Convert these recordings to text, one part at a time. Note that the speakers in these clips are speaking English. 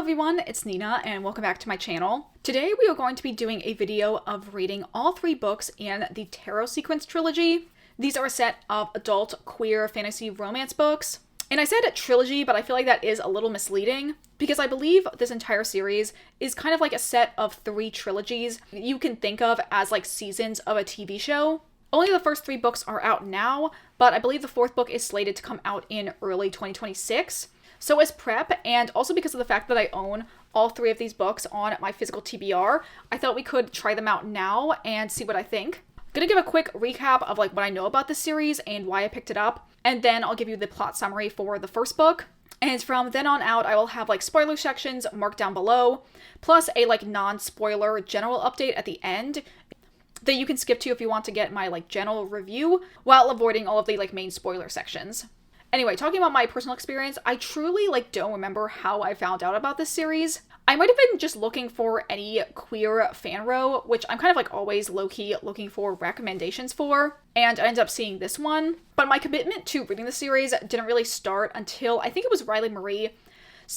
everyone, it's Nina and welcome back to my channel. Today we are going to be doing a video of reading all 3 books in the Tarot Sequence trilogy. These are a set of adult queer fantasy romance books. And I said trilogy, but I feel like that is a little misleading because I believe this entire series is kind of like a set of 3 trilogies you can think of as like seasons of a TV show. Only the first 3 books are out now, but I believe the 4th book is slated to come out in early 2026. So as prep, and also because of the fact that I own all 3 of these books on my physical TBR, I thought we could try them out now and see what I think. I'm gonna give a quick recap of like what I know about this series and why I picked it up, and then I'll give you the plot summary for the first book. And from then on out, I will have like spoiler sections marked down below, plus a like non-spoiler general update at the end that you can skip to if you want to get my like general review while avoiding all of the like main spoiler sections. Anyway, talking about my personal experience, I truly don't remember how I found out about this series. I might have been just looking for any queer fanro, which I'm kind of always low-key looking for recommendations for, and I ended up seeing this one. But my commitment to reading the series didn't really start until I think it was Riley Marie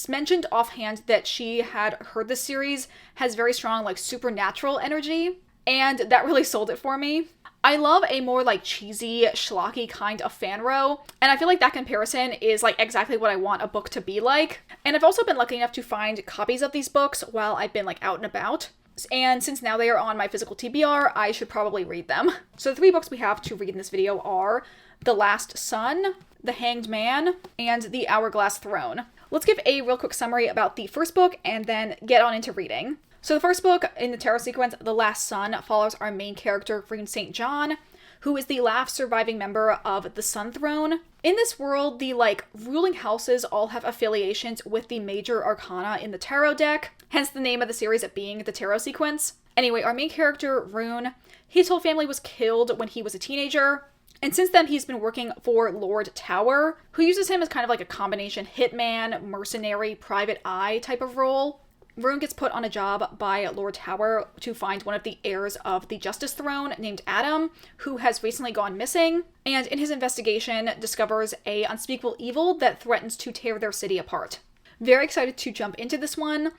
mentioned offhand that she had heard this series has very strong supernatural energy, and that really sold it for me. I love a more cheesy, schlocky kind of fanro, and I feel like that comparison is exactly what I want a book to be like. And I've also been lucky enough to find copies of these books while I've been out and about. And since now they are on my physical TBR, I should probably read them. So the 3 books we have to read in this video are The Last Sun, The Hanged Man, and The Hourglass Throne. Let's give a real quick summary about the first book and then get on into reading. So the first book in the tarot sequence, The Last Sun, follows our main character, Rune St. John, who is the last surviving member of the Sun Throne. In this world, the ruling houses all have affiliations with the major arcana in the tarot deck, hence the name of the series being the tarot sequence. Anyway, our main character, Rune, his whole family was killed when he was a teenager, and since then he's been working for Lord Tower, who uses him as kind of a combination hitman, mercenary, private eye type of role. Rune gets put on a job by Lord Tower to find one of the heirs of the Justice Throne named Adam, who has recently gone missing, and in his investigation discovers a unspeakable evil that threatens to tear their city apart. Very excited to jump into this one.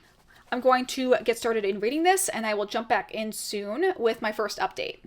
I'm going to get started in reading this, and I will jump back in soon with my first update.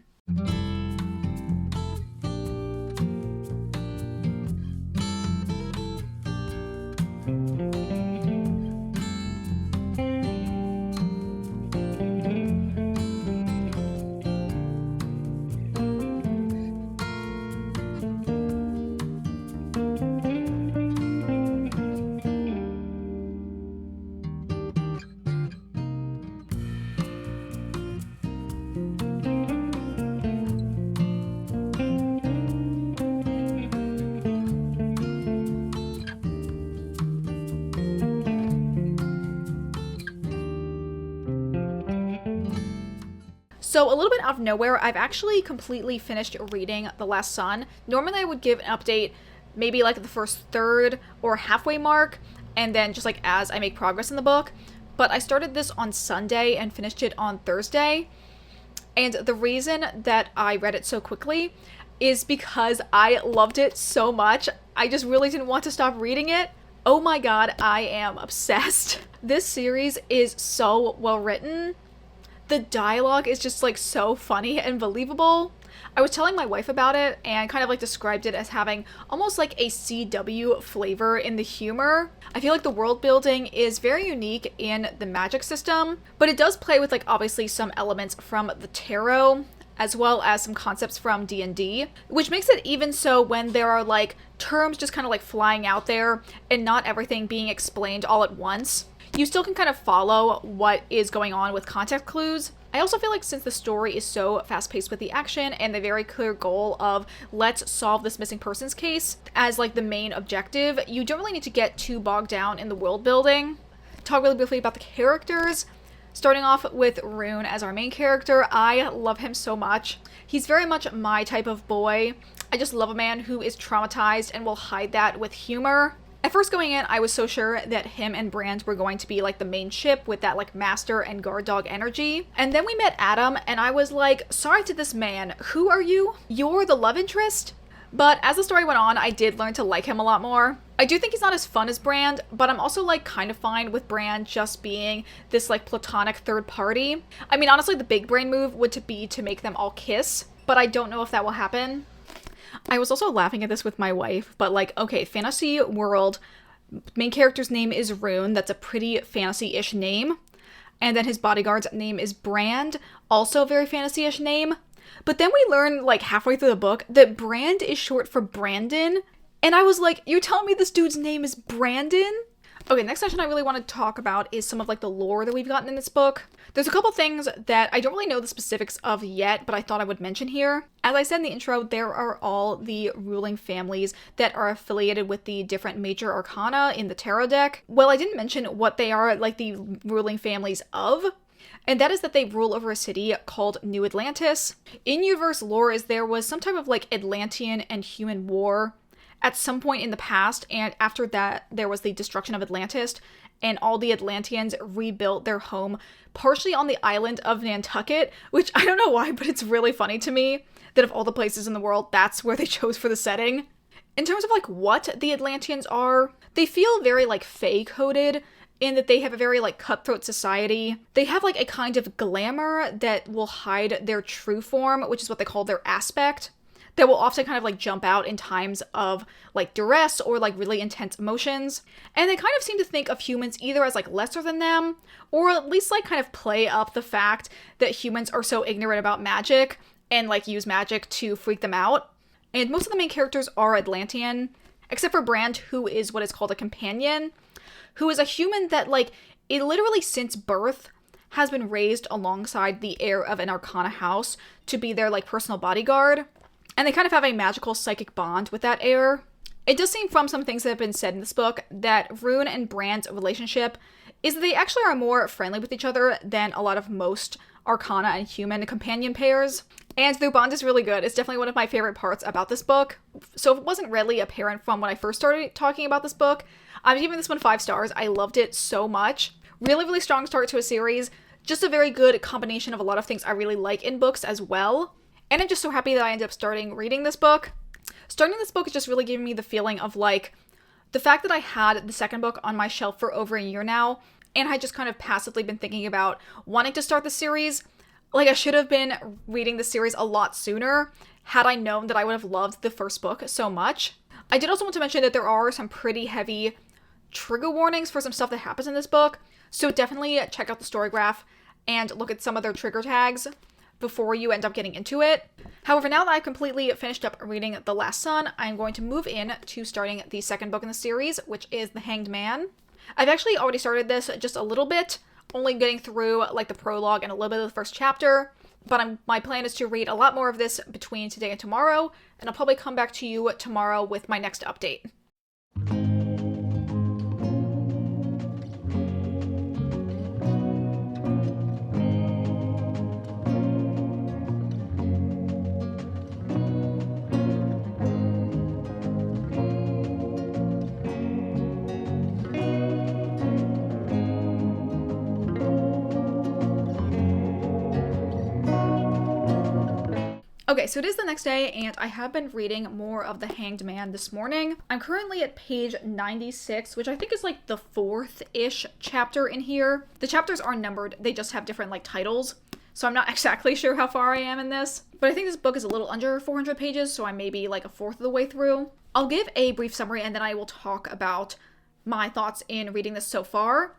So a little bit out of nowhere, I've actually completely finished reading The Last Sun. Normally I would give an update maybe the first third or halfway mark, and then just as I make progress in the book. But I started this on Sunday and finished it on Thursday. And the reason that I read it so quickly is because I loved it so much. I just really didn't want to stop reading it. Oh my god, I am obsessed. This series is so well written. The dialogue is just so funny and believable. I was telling my wife about it and kind of described it as having almost a CW flavor in the humor. I feel the world building is very unique in the magic system, but it does play with obviously some elements from the tarot as well as some concepts from D&D, which makes it even so when there are terms just kind of flying out there and not everything being explained all at once. You still can kind of follow what is going on with context clues. I also feel since the story is so fast-paced with the action and the very clear goal of let's solve this missing persons case as the main objective, you don't really need to get too bogged down in the world building. Talk really briefly about the characters. Starting off with Rune as our main character, I love him so much. He's very much my type of boy. I just love a man who is traumatized and will hide that with humor. At first going in, I was so sure that him and Brand were going to be the main ship with that master and guard dog energy. And then we met Adam and I was sorry to this man, who are you? You're the love interest? But as the story went on, I did learn to like him a lot more. I do think he's not as fun as Brand, but I'm also like kind of fine with Brand just being this like platonic third party. I mean, honestly, the big brain move would be to make them all kiss, but I don't know if that will happen. I was also laughing at this with my wife, but like, okay, fantasy world, main character's name is Rune. That's a pretty fantasy-ish name. And then his bodyguard's name is Brand, also a very fantasy-ish name. But then we learn, like, halfway through the book that Brand is short for Brandon. And I was like, you're telling me this dude's name is Brandon? Okay, next section I really want to talk about is some of, like, the lore that we've gotten in this book. There's a couple things that I don't really know the specifics of yet, but I thought I would mention here. As I said in the intro, there are all the ruling families that are affiliated with the different major arcana in the tarot deck. Well, I didn't mention what they are, like, the ruling families of. And that is that they rule over a city called New Atlantis. In universe lore is there was some type of like Atlantean and human war at some point in the past, and after that there was the destruction of Atlantis, and all the Atlanteans rebuilt their home partially on the island of Nantucket, which I don't know why, but it's really funny to me that of all the places in the world, that's where they chose for the setting. In terms of like what the Atlanteans are, they feel very like fae-coded, in that they have a very like cutthroat society. They have like a kind of glamour that will hide their true form, which is what they call their aspect, that will often kind of like jump out in times of like duress or like really intense emotions. And they kind of seem to think of humans either as like lesser than them, or at least like kind of play up the fact that humans are so ignorant about magic and like use magic to freak them out. And most of the main characters are Atlantean, except for Brand, who is what is called a companion, who is a human that, like, it literally since birth has been raised alongside the heir of an arcana house to be their, like, personal bodyguard. And they kind of have a magical psychic bond with that heir. It does seem from some things that have been said in this book that Rune and Brand's relationship is that they actually are more friendly with each other than a lot of most arcana and human companion pairs. And their bond is really good. It's definitely one of my favorite parts about this book. So if it wasn't readily apparent from when I first started talking about this book, I'm giving this one 5 stars. I loved it so much. Really, really strong start to a series. Just a very good combination of a lot of things I really like in books as well. And I'm just so happy that I ended up starting reading this book. Starting this book is just really giving me the feeling of like, the fact that I had the second book on my shelf for over a year now, and I just kind of passively been thinking about wanting to start the series. Like, I should have been reading the series a lot sooner had I known that I would have loved the first book so much. I did also want to mention that there are some pretty heavy trigger warnings for some stuff that happens in this book, so definitely check out the story graph and look at some of their trigger tags before you end up getting into it. However, now that I've completely finished up reading The Last Sun, I'm going to move in to starting the second book in the series, which is The Hanged Man. I've actually already started this just a little bit, only getting through like the prologue and a little bit of the first chapter, but my plan is to read a lot more of this between today and tomorrow, and I'll probably come back to you tomorrow with my next update. Okay, so it is the next day, and I have been reading more of The Hanged Man this morning. I'm currently at page 96, which I think is like the 4th-ish chapter in here. The chapters are numbered, they just have different like titles, so I'm not exactly sure how far I am in this. But I think this book is a little under 400 pages, so I may be like a fourth of the way through. I'll give a brief summary, and then I will talk about my thoughts in reading this so far.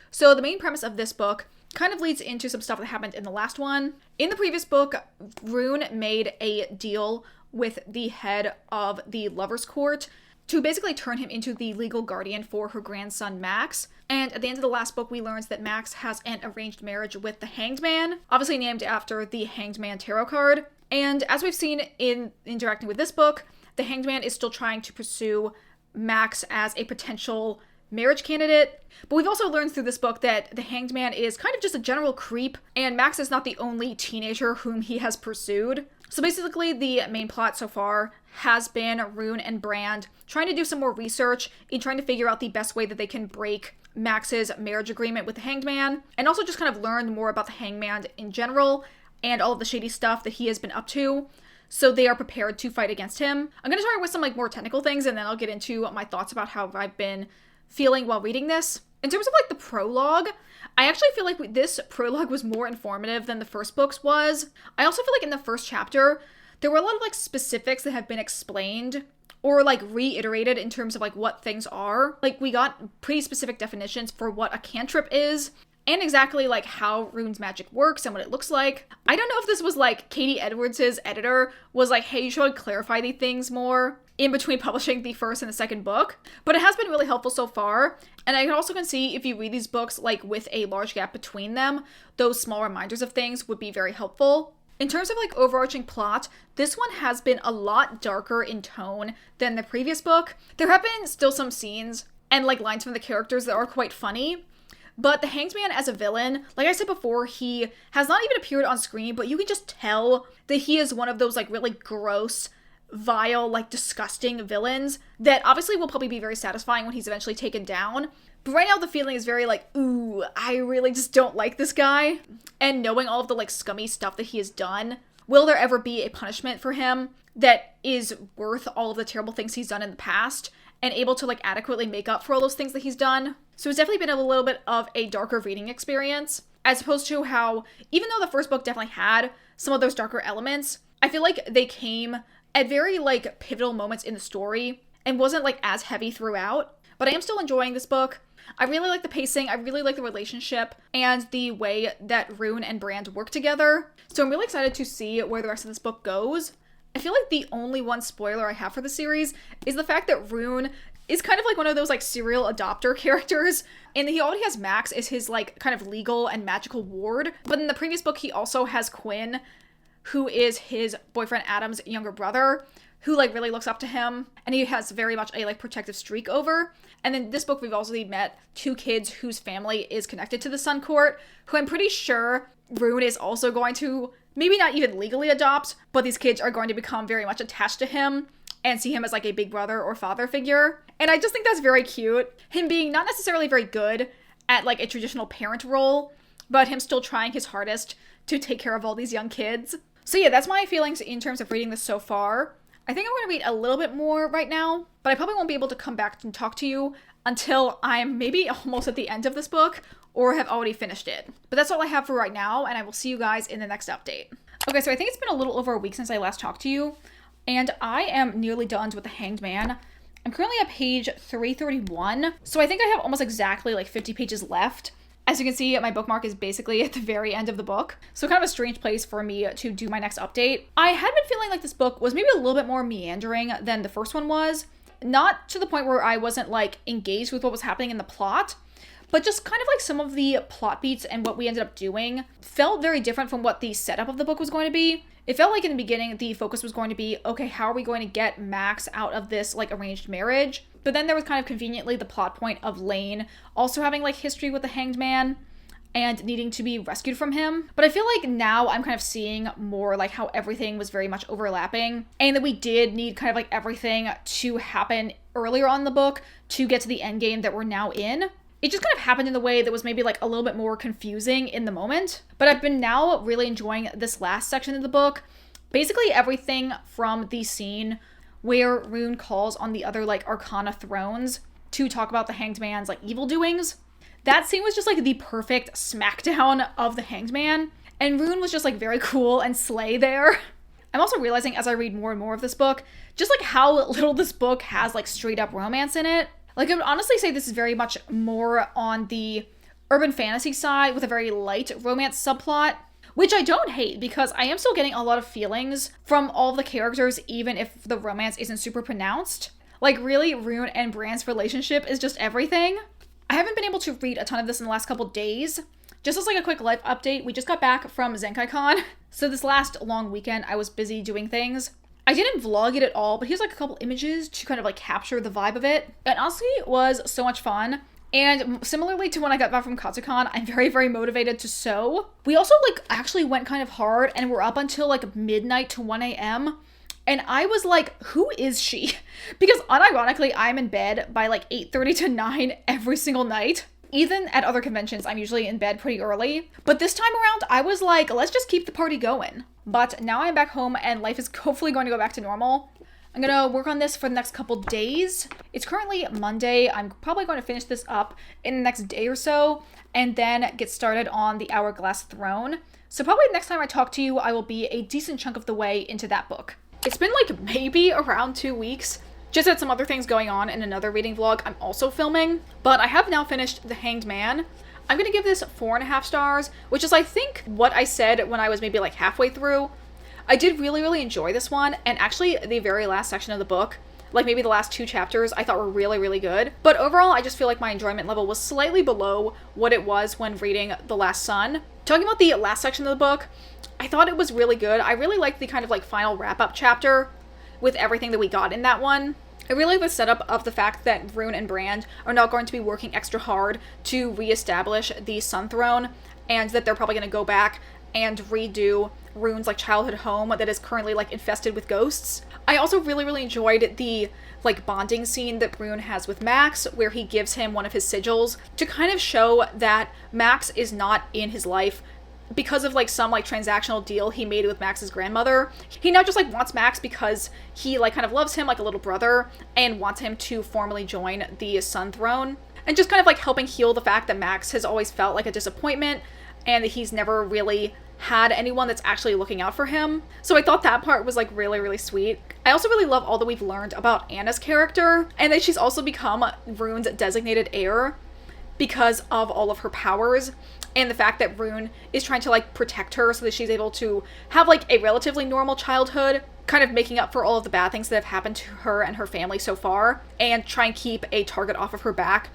So the main premise of this book kind of leads into some stuff that happened in the last one. In the previous book, Rune made a deal with the head of the Lovers' Court to basically turn him into the legal guardian for her grandson, Max. And at the end of the last book, we learned that Max has an arranged marriage with the Hanged Man, obviously named after the Hanged Man tarot card. And as we've seen in interacting with this book, the Hanged Man is still trying to pursue Max as a potential marriage candidate. But we've also learned through this book that the Hanged Man is kind of just a general creep, and Max is not the only teenager whom he has pursued. So basically the main plot so far has been Rune and Brand trying to do some more research in trying to figure out the best way that they can break Max's marriage agreement with the Hanged Man, and also just kind of learn more about the Hanged Man in general and all of the shady stuff that he has been up to. so they are prepared to fight against him. I'm going to start with some like more technical things, and then I'll get into my thoughts about how I've been feeling while reading this. In terms of like the prologue, I actually feel like this prologue was more informative than the first book's was. I also feel like in the first chapter, there were a lot of like specifics that have been explained or like reiterated in terms of like what things are. Like we got pretty specific definitions for what a cantrip is and exactly like how runes magic works and what it looks like. I don't know if this was like Katie Edwards' editor was like, hey, you should clarify these things more in between publishing the first and the second book, but it has been really helpful so far. And I also can see if you read these books like with a large gap between them, those small reminders of things would be very helpful. In terms of like overarching plot, this one has been a lot darker in tone than the previous book. There have been still some scenes and like lines from the characters that are quite funny, but the Hanged Man as a villain, like I said before, he has not even appeared on screen, but you can just tell that he is one of those like really gross, vile, like disgusting villains that obviously will probably be very satisfying when he's eventually taken down. But right now the feeling is very like, ooh, I really just don't like this guy. And knowing all of the like scummy stuff that he has done, will there ever be a punishment for him that is worth all of the terrible things he's done in the past and able to like adequately make up for all those things that he's done? So it's definitely been a little bit of a darker reading experience, as opposed to how, even though the first book definitely had some of those darker elements, I feel like they came at very like pivotal moments in the story and wasn't like as heavy throughout. But I am still enjoying this book. I really like the pacing, I really like the relationship, and the way that Rune and Brand work together. So I'm really excited to see where the rest of this book goes. I feel like the only one spoiler I have for the series is the fact that Rune is kind of like one of those like serial adopter characters, and he already has Max as his like kind of legal and magical ward. But in the previous book, he also has Quinn, who is his boyfriend Adam's younger brother, who like really looks up to him, and he has very much a like protective streak over. And in this book, we've also met two kids whose family is connected to the Sun Court, who I'm pretty sure Rune is also going to maybe not even legally adopt, but these kids are going to become very much attached to him and see him as like a big brother or father figure. And I just think that's very cute. Him being not necessarily very good at like a traditional parent role, but him still trying his hardest to take care of all these young kids. So yeah, that's my feelings in terms of reading this so far. I think I'm going to read a little bit more right now, but I probably won't be able to come back and talk to you until I'm maybe almost at the end of this book or have already finished it. But that's all I have for right now, and I will see you guys in the next update. Okay, so I think it's been a little over a week since I last talked to you, and I am nearly done with The Hanged Man. I'm currently at page 331, so I think I have almost exactly like 50 pages left. As you can see, my bookmark is basically at the very end of the book, so kind of a strange place for me to do my next update. I had been feeling like this book was maybe a little bit more meandering than the first one was. Not to the point where I wasn't like engaged with what was happening in the plot, but just kind of like some of the plot beats and what we ended up doing felt very different from what the setup of the book was going to be. It felt like in the beginning, the focus was going to be, okay, how are we going to get Max out of this like arranged marriage? But then there was kind of conveniently the plot point of Lane also having like history with the Hanged Man and needing to be rescued from him. But I feel like now I'm kind of seeing more like how everything was very much overlapping and that we did need kind of like everything to happen earlier on in the book to get to the end game that we're now in. It just kind of happened in the way that was maybe like a little bit more confusing in the moment. But I've been now really enjoying this last section of the book. Basically everything from the scene where Rune calls on the other like Arcana thrones to talk about the Hanged Man's like evil doings. That scene was just like the perfect smackdown of the Hanged Man, and Rune was just like very cool and slay there. I'm also realizing as I read more and more of this book, just like how little this book has like straight up romance in it. Like I would honestly say this is very much more on the urban fantasy side with a very light romance subplot, which I don't hate because I am still getting a lot of feelings from all of the characters, even if the romance isn't super pronounced. Like really, Rune and Brand's relationship is just everything. I haven't been able to read a ton of this in the last couple days. Just as like a quick life update, we just got back from ZenkaiCon. So this last long weekend, I was busy doing things. I didn't vlog it at all, but here's like a couple images to kind of like capture the vibe of it. And honestly, it was so much fun. And similarly to when I got back from Katsucon, I'm very, very motivated to sew. We also like actually went kind of hard and we're up until like midnight to 1 a.m. And I was like, who is she? Because unironically, I'm in bed by like 8:30 to 9 every single night. Even at other conventions, I'm usually in bed pretty early. But this time around, I was like, let's just keep the party going. But now I'm back home and life is hopefully going to go back to normal. I'm gonna work on this for the next couple days. It's currently Monday. I'm probably going to finish this up in the next day or so and then get started on the Hourglass Throne. So probably next time I talk to you, I will be a decent chunk of the way into that book. It's been like maybe around 2 weeks. Just had some other things going on in another reading vlog I'm also filming, but I have now finished The Hanged Man. I'm gonna give this 4.5 stars, which is I think what I said when I was maybe like halfway through. I did really enjoy this one, and actually the very last section of the book, like maybe the last 2 chapters, I thought were really good. But overall, I just feel like my enjoyment level was slightly below what it was when reading The Last Sun. Talking about the last section of the book, I thought it was really good. I really liked the kind of like final wrap-up chapter with everything that we got in that one. I really like the setup of the fact that Rune and Brand are now going to be working extra hard to reestablish the Sun Throne, and that they're probably going to go back and redo Rune's like childhood home that is currently like infested with ghosts. I also really enjoyed the like bonding scene that Rune has with Max, where he gives him one of his sigils to kind of show that Max is not in his life because of like some like transactional deal he made with Max's grandmother. He now just like wants Max because he like kind of loves him like a little brother and wants him to formally join the Sun Throne, and just kind of like helping heal the fact that Max has always felt like a disappointment and that he's never really had anyone that's actually looking out for him. So I thought that part was like really sweet. I also really love all that we've learned about Anna's character, and that she's also become Rune's designated heir because of all of her powers, and the fact that Rune is trying to like protect her so that she's able to have like a relatively normal childhood, kind of making up for all of the bad things that have happened to her and her family so far, and try and keep a target off of her back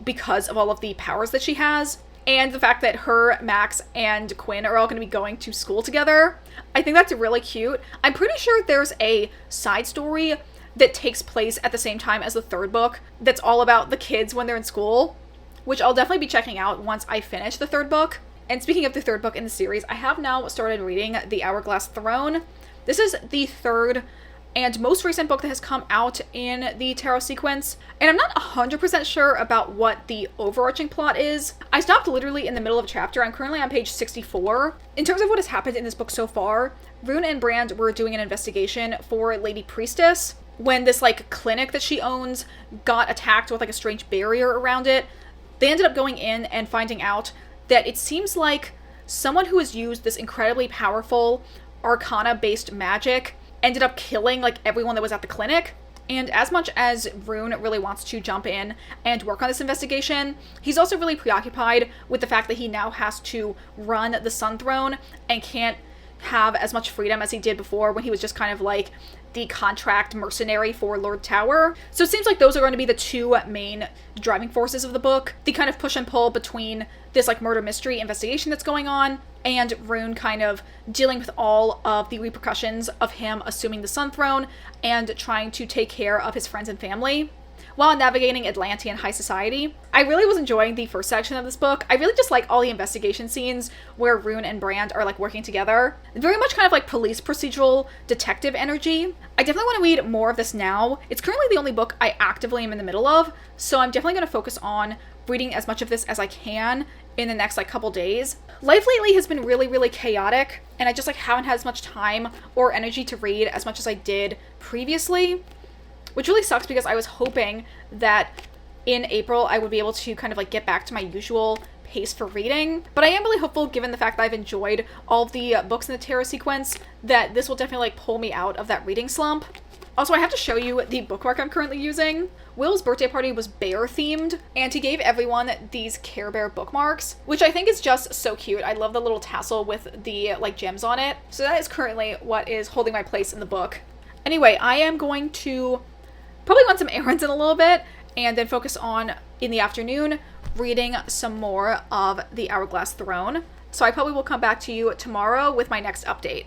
because of all of the powers that she has. And the fact that her, Max, and Quinn are all going to be going to school together. I think that's really cute. I'm pretty sure there's a side story that takes place at the same time as the 3rd book that's all about the kids when they're in school, which I'll definitely be checking out once I finish the 3rd book. And speaking of the 3rd book in the series, I have now started reading The Hourglass Throne. This is the 3rd and most recent book that has come out in the Tarot sequence, and I'm not 100% sure about what the overarching plot is. I stopped literally in the middle of a chapter. I'm currently on page 64. In terms of what has happened in this book so far, Rune and Brand were doing an investigation for Lady Priestess when this like clinic that she owns got attacked with like a strange barrier around it. They ended up going in and finding out that it seems like someone who has used this incredibly powerful arcana-based magic ended up killing like everyone that was at the clinic. And as much as Rune really wants to jump in and work on this investigation, he's also really preoccupied with the fact that he now has to run the Sun Throne and can't have as much freedom as he did before when he was just kind of like the contract mercenary for Lord Tower. So it seems like those are going to be the 2 main driving forces of the book. The kind of push and pull between this like murder mystery investigation that's going on and Rune kind of dealing with all of the repercussions of him assuming the Sun Throne and trying to take care of his friends and family while navigating Atlantean high society. I really was enjoying the first section of this book. I really just like all the investigation scenes where Rune and Brand are like working together. Very much kind of like police procedural detective energy. I definitely want to read more of this now. It's currently the only book I actively am in the middle of, so I'm definitely going to focus on reading as much of this as I can in the next like couple days. Life lately has been really chaotic, and I just like haven't had as much time or energy to read as much as I did previously, which really sucks because I was hoping that in April I would be able to kind of like get back to my usual pace for reading. But I am really hopeful, given the fact that I've enjoyed all of the books in the Tarot sequence, that this will definitely like pull me out of that reading slump. Also, I have to show you the bookmark I'm currently using. Will's birthday party was bear themed, and he gave everyone these Care Bear bookmarks, which I think is just so cute. I love the little tassel with the like gems on it. So that is currently what is holding my place in the book. Anyway, I am going to probably run some errands in a little bit and then focus on, in the afternoon, reading some more of The Hourglass Throne. So I probably will come back to you tomorrow with my next update.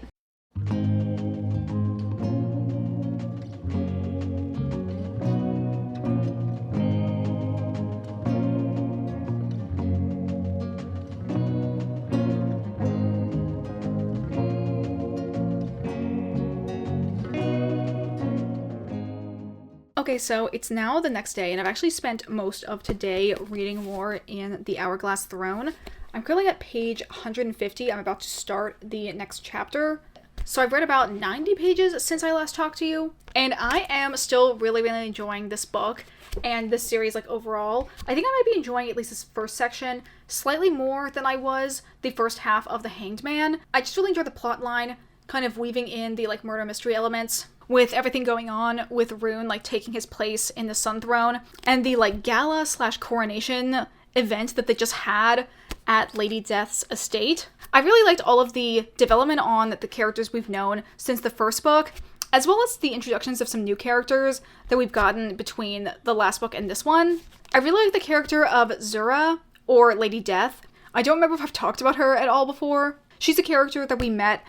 Okay, so it's now the next day, and I've actually spent most of today reading more in the Hourglass Throne. I'm currently at page 150. I'm about to start the next chapter. So I've read about 90 pages since I last talked to you, and I am still really enjoying this book and this series overall. I think I might be enjoying at least this first section slightly more than I was the first half of The Hanged Man. I just really enjoyed the plot line, kind of weaving in the murder mystery elements with everything going on with Rune taking his place in the Sun Throne, and the gala / coronation event that they just had at Lady Death's estate. I really liked all of the development on the characters we've known since the first book, as well as the introductions of some new characters that we've gotten between the last book and this one. I really like the character of Zura, or Lady Death. I don't remember if I've talked about her at all before. She's a character that we met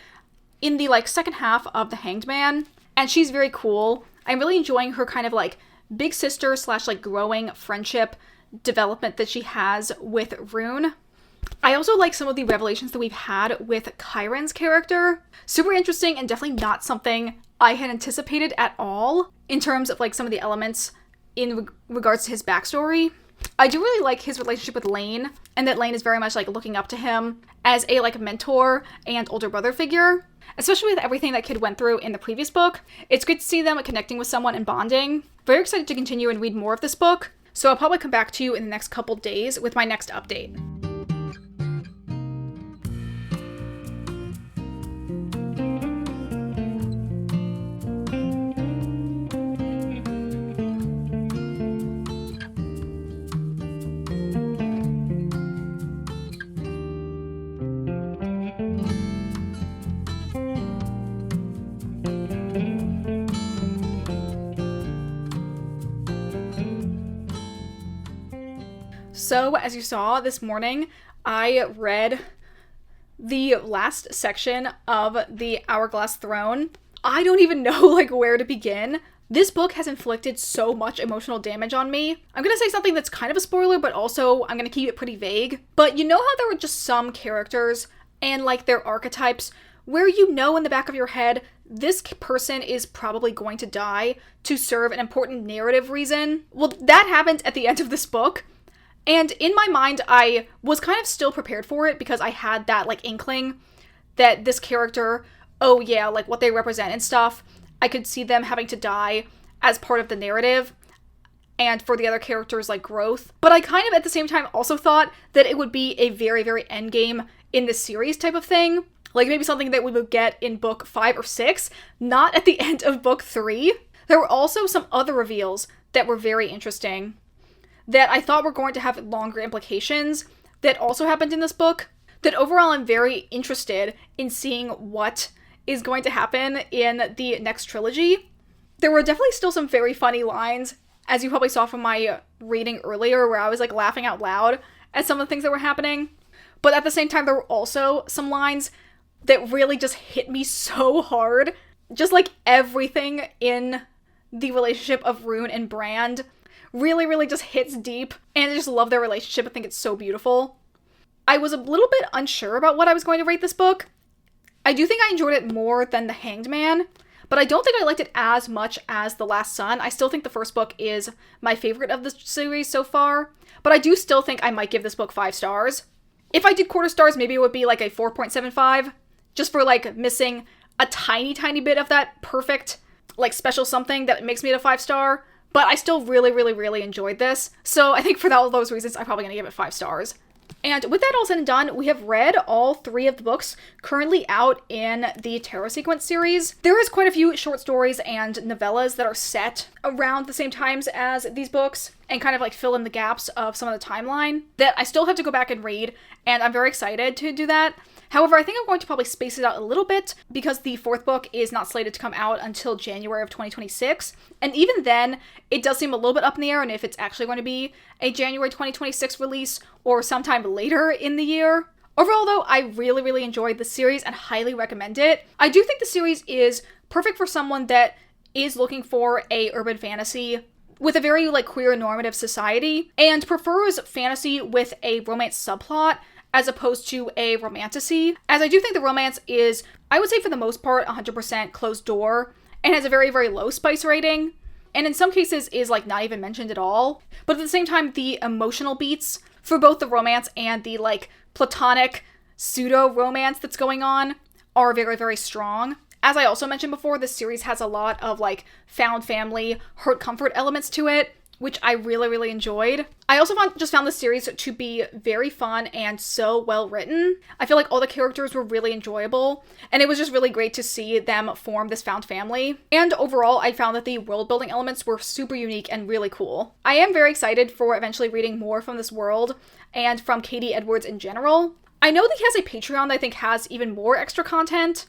in the second half of The Hanged Man, and she's very cool. I'm really enjoying her kind of big sister / growing friendship development that she has with Rune. I also like some of the revelations that we've had with Chiron's character. Super interesting, and definitely not something I had anticipated at all in terms of some of the elements in regards to his backstory. I do really like his relationship with Lane, and that Lane is very much looking up to him as a mentor and older brother figure, especially with everything that kid went through in the previous book. It's good to see them connecting with someone and bonding. Very excited to continue and read more of this book, so I'll probably come back to you in the next couple days with my next update. So, as you saw this morning, I read the last section of the Hourglass Throne. I don't even know, where to begin. This book has inflicted so much emotional damage on me. I'm gonna say something that's kind of a spoiler, but also I'm gonna keep it pretty vague. But you know how there were just some characters and, their archetypes where in the back of your head, this person is probably going to die to serve an important narrative reason? Well, that happened at the end of this book. And in my mind, I was kind of still prepared for it because I had that, inkling that this character, oh yeah, what they represent and stuff, I could see them having to die as part of the narrative and for the other characters' growth. But I kind of, at the same time, also thought that it would be a very endgame in the series type of thing. Maybe something that we would get in book 5 or 6, not at the end of book 3. There were also some other reveals that were very interesting that I thought were going to have longer implications that also happened in this book, that overall I'm very interested in seeing what is going to happen in the next trilogy. There were definitely still some very funny lines, as you probably saw from my reading earlier, where I was laughing out loud at some of the things that were happening. But at the same time, there were also some lines that really just hit me so hard. Just everything in the relationship of Rune and Brand really just hits deep, and I just love their relationship. I think it's so beautiful. I was a little bit unsure about what I was going to rate this book. I do think I enjoyed it more than The Hanged Man, but I don't think I liked it as much as The Last Sun. I still think the first book is my favorite of the series so far, but I do still think I might give this book 5 stars. If I did quarter stars, maybe it would be a 4.75, just for missing a tiny bit of that perfect special something that makes me a 5-star. But I still really enjoyed this. So I think for all those reasons, I'm probably going to give it 5 stars. And with that all said and done, we have read all 3 of the books currently out in the Tarot Sequence series. There is quite a few short stories and novellas that are set around the same times as these books and kind of fill in the gaps of some of the timeline that I still have to go back and read, and I'm very excited to do that. However, I think I'm going to probably space it out a little bit because the 4th book is not slated to come out until January of 2026. And even then, it does seem a little bit up in the air on if it's actually going to be a January 2026 release or sometime later in the year. Overall, though, I really enjoyed the series and highly recommend it. I do think the series is perfect for someone that is looking for a urban fantasy with a very queer normative society and prefers fantasy with a romance subplot as opposed to a romantasy, as I do think the romance is, I would say for the most part, 100% closed door, and has a very low spice rating. and in some cases is like not even mentioned at all. But at the same time, the emotional beats for both the romance and the like platonic pseudo romance that's going on are very, very strong. As I also mentioned before, this series has a lot of like found family, hurt comfort elements to it, which I really, really enjoyed. I also just found this series to be very fun and so well written. I feel like all the characters were really enjoyable, and it was just really great to see them form this found family. And overall, I found that the world building elements were super unique and really cool. I am very excited for eventually reading more from this world and from Katie Edwards in general. I know that he has a Patreon that I think has even more extra content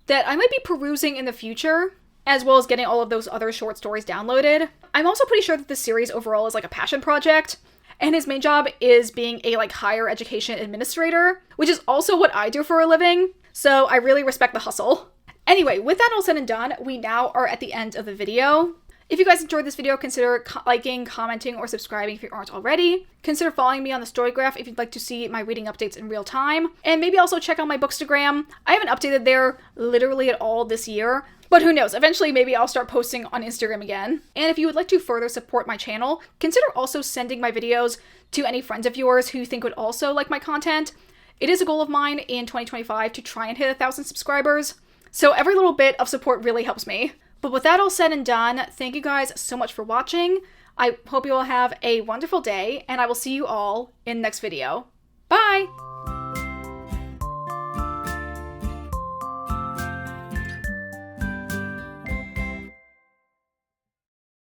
that I might be perusing in the future, as well as getting all of those other short stories downloaded. I'm also pretty sure that this series overall is like a passion project, and his main job is being a like higher education administrator, which is also what I do for a living, so I really respect the hustle. Anyway, with that all said and done, we now are at the end of the video. If you guys enjoyed this video, consider liking, commenting, or subscribing if you aren't already. Consider following me on the Storygraph if you'd like to see my reading updates in real time. And maybe also check out my Bookstagram. I haven't updated there literally at all this year, but who knows, eventually maybe I'll start posting on Instagram again. And if you would like to further support my channel, consider also sending my videos to any friends of yours who you think would also like my content. It is a goal of mine in 2025 to try and hit 1,000 subscribers, so every little bit of support really helps me. But with that all said and done, thank you guys so much for watching. I hope you all have a wonderful day, and I will see you all in the next video. Bye!